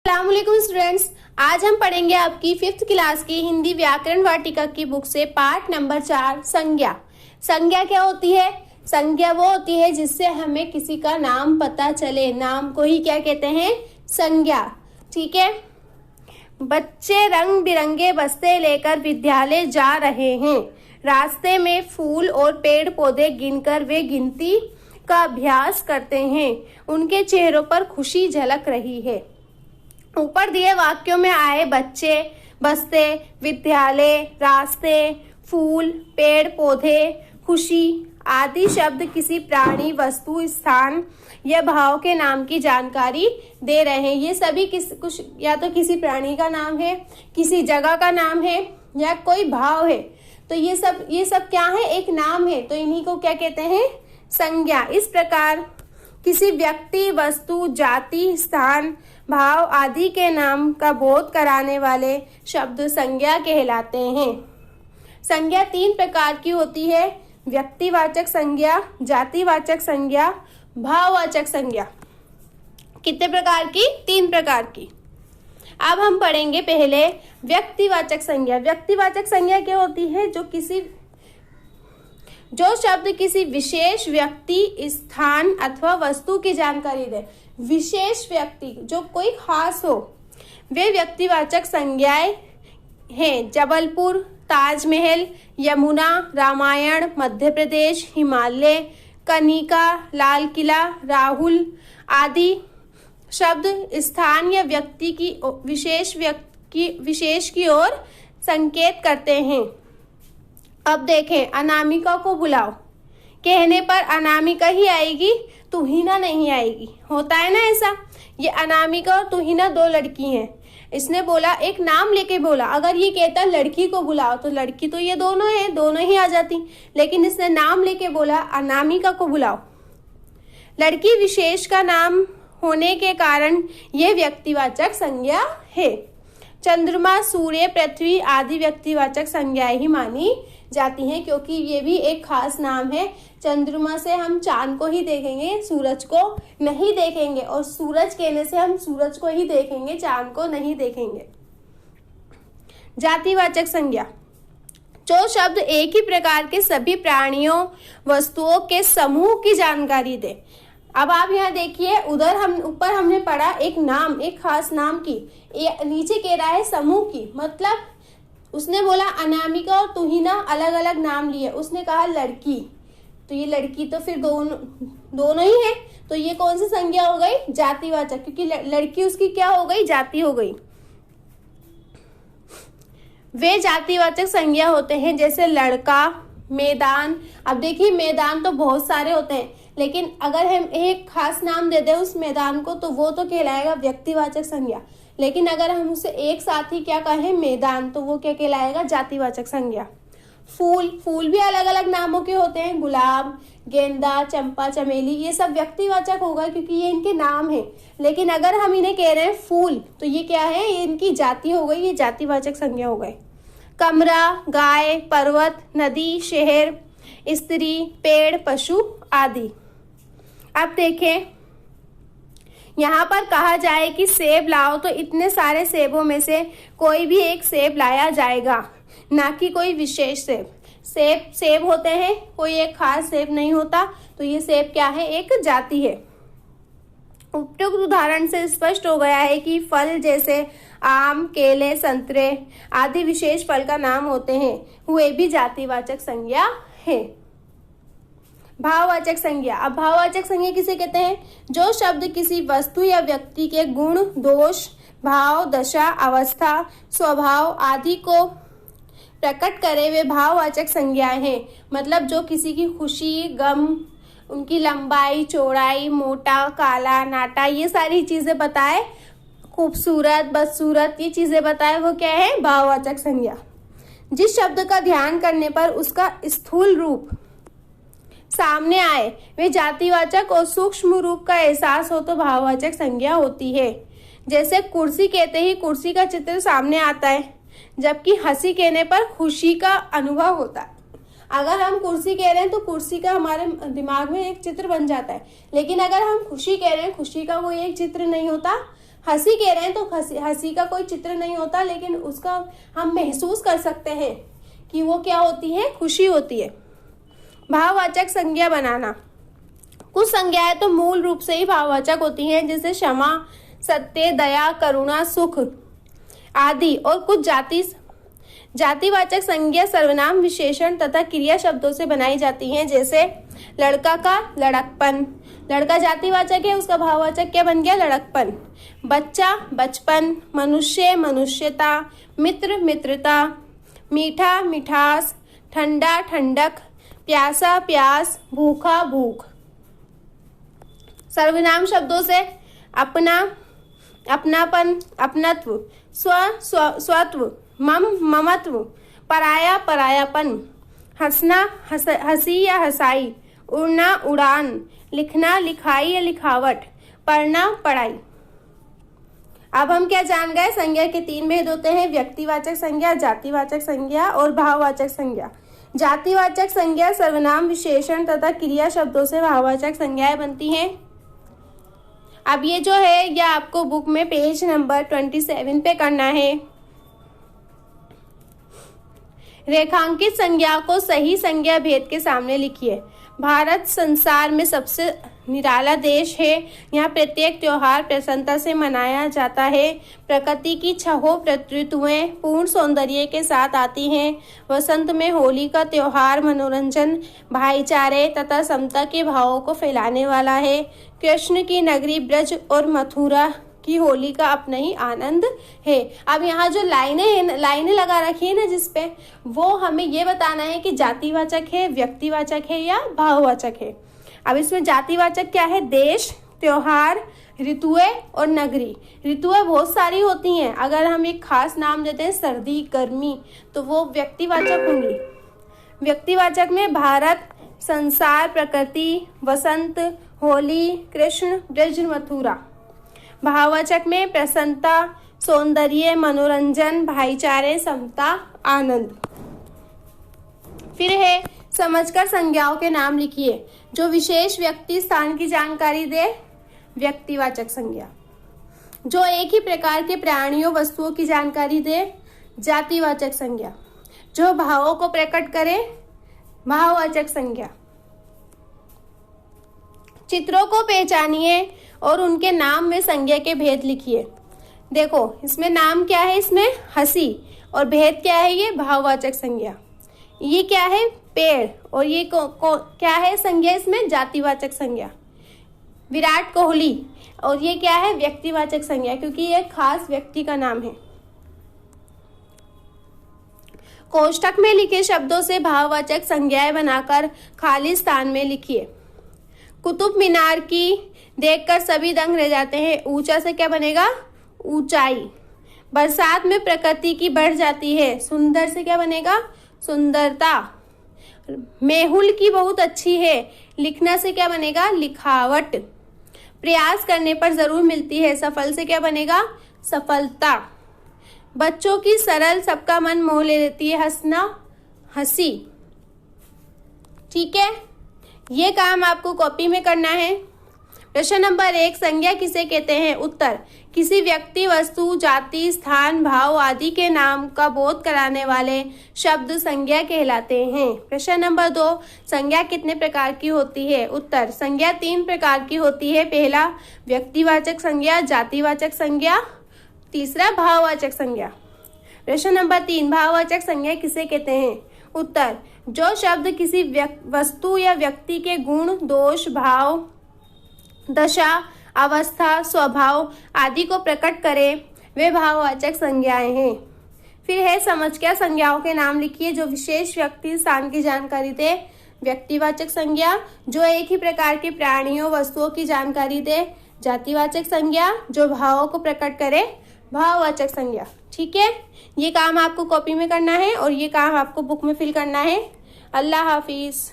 अस्सलामुअलैकुम स्टूडेंट्स, आज हम पढ़ेंगे आपकी 5th क्लास की हिंदी व्याकरण वाटिका की बुक से पार्ट नंबर 4 संज्ञा। संज्ञा क्या होती है? संज्ञा वो होती है जिससे हमें किसी का नाम पता चले। नाम को ही क्या कहते हैं? संज्ञा। ठीक है। बच्चे रंग बिरंगे बस्ते लेकर विद्यालय जा रहे हैं। रास्ते में फूल और पेड़ पौधे गिनकर वे गिनती का अभ्यास करते हैं। उनके चेहरों पर खुशी झलक रही है। ऊपर दिए वाक्यों में आए बच्चे, बस्ते, विद्यालय, रास्ते, फूल, पेड़ पौधे, खुशी आदि शब्द किसी प्राणी, वस्तु, स्थान या भाव के नाम की जानकारी दे रहे हैं। ये सभी कुछ या तो किसी प्राणी का नाम है, किसी जगह का नाम है या कोई भाव है। तो ये सब क्या है? एक नाम है। तो इन्हीं को क्या कहते हैं? संज्ञा। इस प्रकार किसी व्यक्ति, वस्तु, जाति, स्थान, भाव आदि के नाम का बोध कराने वाले शब्द संज्ञा कहलाते हैं। संज्ञा 3 प्रकार की होती है: व्यक्तिवाचक संज्ञा, जातिवाचक संज्ञा, भाववाचक संज्ञा। कितने प्रकार की? 3 प्रकार की। अब हम पढ़ेंगे पहले व्यक्तिवाचक संज्ञा। व्यक्तिवाचक संज्ञा क्या होती है? जो शब्द किसी विशेष व्यक्ति, स्थान अथवा वस्तु की जानकारी दे। विशेष व्यक्ति जो कोई खास हो, वे व्यक्तिवाचक संज्ञाएं हैं। जबलपुर, ताजमहल, यमुना, रामायण, मध्य प्रदेश, हिमालय, कनिका, लाल किला, राहुल आदि शब्द स्थान या व्यक्ति की विशेष की ओर संकेत करते हैं। अब देखें, अनामिका को बुलाओ। कहने पर अनामिका ही आएगी, तुहिना नहीं आएगी। होता है ना ऐसा। ये अनामिका और तुहिना 2 लड़की हैं। इसने बोला, एक नाम लेके बोला। अगर ये कहता लड़की को बुलाओ तो लड़की तो ये दोनों है, दोनों ही आ जाती। लेकिन इसने नाम लेके बोला अनामिका को बुलाओ। लड़की विशेष का नाम होने के कारण यह व्यक्तिवाचक संज्ञा है। चंद्रमा, सूर्य, पृथ्वी आदि व्यक्तिवाचक संज्ञाएं ही मानी जाती हैं, क्योंकि ये भी एक खास नाम है। चंद्रमा से हम चांद को ही देखेंगे, सूरज को नहीं देखेंगे, और सूरज कहने से हम सूरज को ही देखेंगे, चांद को नहीं देखेंगे। जातिवाचक संज्ञा जो शब्द एक ही प्रकार के सभी प्राणियों, वस्तुओं के समूह की जानकारी दे। अब आप यहाँ देखिए, ऊपर हमने पढ़ा एक नाम, एक खास नाम की, नीचे कह रहा है समूह की। मतलब उसने बोला अनामिका और तुहिना अलग अलग नाम लिए, उसने कहा लड़की, तो ये लड़की तो फिर दोनों ही है। तो ये कौन सी संज्ञा हो गई? जातिवाचक, क्योंकि लड़की उसकी क्या हो गई? जाति हो गई। वे जातिवाचक संज्ञा होते हैं जैसे लड़का, मैदान। अब देखिए, मैदान तो बहुत सारे होते हैं, लेकिन अगर हम एक खास नाम दे दें उस मैदान को तो वो तो कहलाएगा व्यक्तिवाचक संज्ञा। लेकिन अगर हम उसे एक साथ ही क्या कहें, मैदान, तो वो क्या कहलाएगा? जातिवाचक संज्ञा। फूल भी अलग अलग नामों के होते हैं। गुलाब, गेंदा, चंपा, चमेली, ये सब व्यक्तिवाचक होगा क्योंकि ये इनके नाम है। लेकिन अगर हम इन्हें कह रहे हैं फूल, तो ये क्या है? ये इनकी जाति हो गई, ये जातिवाचक संज्ञा हो गई। कमरा, गाय, पर्वत, नदी, शहर, स्त्री, पेड़, पशु आदि। अब देखें, यहाँ पर कहा जाए कि सेब लाओ, तो इतने सारे सेबों में से कोई भी एक सेब लाया जाएगा, ना कि कोई विशेष सेब। सेब होते हैं, कोई एक खास सेब नहीं होता। तो ये सेब क्या है? एक जाति है। उपयुक्त उदाहरण से स्पष्ट हो गया है कि फल जैसे आम, केले, संतरे आदि विशेष फल का नाम होते हैं, वे भी जातिवाचक संज्ञा है। भाववाचक संज्ञा। अब भाववाचक संज्ञा किसे कहते हैं? जो शब्द किसी वस्तु या व्यक्ति के गुण, दोष, भाव, दशा, अवस्था, स्वभाव आदि को प्रकट करे, वे भाववाचक संज्ञाएं हैं। मतलब जो किसी की खुशी, गम, उनकी लंबाई, चौड़ाई, मोटा, काला, नाटा, ये सारी चीजें बताए, खूबसूरत, बदसूरत, ये चीजें बताए, वो क्या है? भाववाचक संज्ञा। जिस शब्द का ध्यान करने पर उसका स्थूल रूप सामने आए, वे जातिवाचक, और सूक्ष्म रूप का एहसास हो तो भाववाचक संज्ञा होती है। जैसे कुर्सी कहते ही कुर्सी का चित्र सामने आता है, जबकि हंसी कहने पर खुशी का अनुभव होता है। अगर हम कुर्सी कह रहे हैं तो कुर्सी का हमारे दिमाग में एक चित्र बन जाता है, लेकिन अगर हम खुशी कह रहे हैं, खुशी का कोई एक चित्र नहीं होता, हंसी कह रहे हैं तो हंसी का कोई चित्र नहीं होता, लेकिन उसका हम महसूस कर सकते हैं कि वो क्या होती है, खुशी होती है। भाववाचक संज्ञा बनाना। कुछ संज्ञाएं तो मूल रूप से ही भाववाचक होती हैं, जैसे क्षमा, सत्य, दया, करुणा, सुख आदि। और कुछ जातिवाचक संज्ञा सर्वनाम, विशेषण तथा क्रिया शब्दों से बनाई जाती हैं, जैसे लड़का का लड़कपन। लड़का जातिवाचक है, उसका भाववाचक क्या बन गया, लड़कपन। बच्चा बचपन, मनुष्य मनुष्यता, मित्र मित्रता, मीठा मिठास, ठंडा ठंडक, प्यासा प्यास, भूखा भूख। सर्वनाम शब्दों से अपना अपनापन, अपनत्व, स्वत्व, ममत्व, पराया परायापन, हंसना हंसी या हंसाई, उड़ना उड़ान, लिखना लिखाई या लिखावट, पढ़ना पढ़ाई। अब हम क्या जान गए, संज्ञा के 3 भेद होते हैं, व्यक्तिवाचक संज्ञा, जातिवाचक संज्ञा और भाववाचक संज्ञा। जातिवाचक संज्ञा सर्वनाम, विशेषण तथा क्रिया शब्दों से भाववाचक संज्ञाएं बनती हैं। अब ये जो है यह आपको बुक में पेज नंबर 27 पे करना है। रेखांकित संज्ञा को सही संज्ञा भेद के सामने लिखिए। भारत संसार में सबसे निराला देश है। यहाँ प्रत्येक त्योहार प्रसन्नता से मनाया जाता है। प्रकृति की छहों ऋतुएं पूर्ण सौंदर्य के साथ आती हैं। वसंत में होली का त्योहार मनोरंजन, भाईचारे तथा समता के भावों को फैलाने वाला है। कृष्ण की नगरी ब्रज और मथुरा की होली का अपना ही आनंद है। अब यहाँ जो लाइनें लगा रखी है ना जिसपे, वो हमें ये बताना है कि जातिवाचक है, व्यक्तिवाचक है या भाववाचक है। अब इसमें जातिवाचक क्या है, देश, त्योहार, ऋतुएं और नगरी। ऋतुएं बहुत सारी होती हैं, अगर हम एक खास नाम देते हैं सर्दी गर्मी तो वो व्यक्तिवाचक होंगी। व्यक्तिवाचक में भारत, संसार, प्रकृति, वसंत, होली, कृष्ण, ब्रज, मथुरा। भाववाचक में प्रसन्नता, सौंदर्य, मनोरंजन, भाईचारे, समता, आनंद। फिर है समझकर संज्ञाओं के नाम लिखिए। जो विशेष व्यक्ति स्थान की जानकारी दे, व्यक्तिवाचक संज्ञा। जो एक ही प्रकार के प्राणियों वस्तुओं की जानकारी दे, जातिवाचक संज्ञा। जो भावों को प्रकट करे, भाववाचक संज्ञा। चित्रों को पहचानिए और उनके नाम में संज्ञा के भेद लिखिए। देखो इसमें नाम क्या है, इसमें हंसी, और भेद क्या है, ये भाववाचक संज्ञा। ये क्या है, पेड़, और ये क्या है संज्ञा, इसमें जातिवाचक संज्ञा। विराट कोहली, और ये क्या है, व्यक्तिवाचक संज्ञा, क्योंकि ये खास व्यक्ति का नाम है। कोष्ठक में लिखे शब्दों से भाववाचक संज्ञाएं बनाकर खाली स्थान में लिखिए। कुतुब मीनार की देखकर सभी दंग रह जाते हैं। ऊंचा से क्या बनेगा, ऊंचाई। बरसात में प्रकृति की बढ़ जाती है। सुंदर से क्या बनेगा, सुंदरता। मेहुल की बहुत अच्छी है। लिखना से क्या बनेगा, लिखावट। प्रयास करने पर जरूर मिलती है। सफल से क्या बनेगा, सफलता। बच्चों की सरल सबका मन मोह ले लेती है। हंसना, हंसी। ठीक है, ये काम आपको कॉपी में करना है। प्रश्न नंबर 1, संज्ञा किसे कहते हैं। उत्तर, किसी व्यक्ति, वस्तु, जाति, स्थान, भाव आदि के नाम का बोध कराने वाले शब्द संज्ञा कहलाते हैं। प्रश्न नंबर 2, संज्ञा कितने प्रकार की होती है। उत्तर, संज्ञा 3 प्रकार की होती है। पहला व्यक्तिवाचक संज्ञा, जातिवाचक संज्ञा, तीसरा भाववाचक संज्ञा। प्रश्न नंबर 3, भाववाचक संज्ञा किसे कहते हैं। उत्तर, जो शब्द किसी वस्तु या व्यक्ति के गुण, दोष, भाव, दशा, अवस्था, स्वभाव आदि को प्रकट करे, वे भाववाचक संज्ञाएं हैं। फिर है समझकर संज्ञाओं के नाम लिखिए। जो विशेष व्यक्ति, स्थान की जानकारी दे, व्यक्तिवाचक संज्ञा। जो एक ही प्रकार के प्राणियों, वस्तुओं की जानकारी दे, जातिवाचक संज्ञा। जो भावों को प्रकट करे, भाववाचक संज्ञा। ठीक है, ये काम आपको कॉपी में करना है और ये काम आपको बुक में फिल करना है। अल्लाह हाफिज।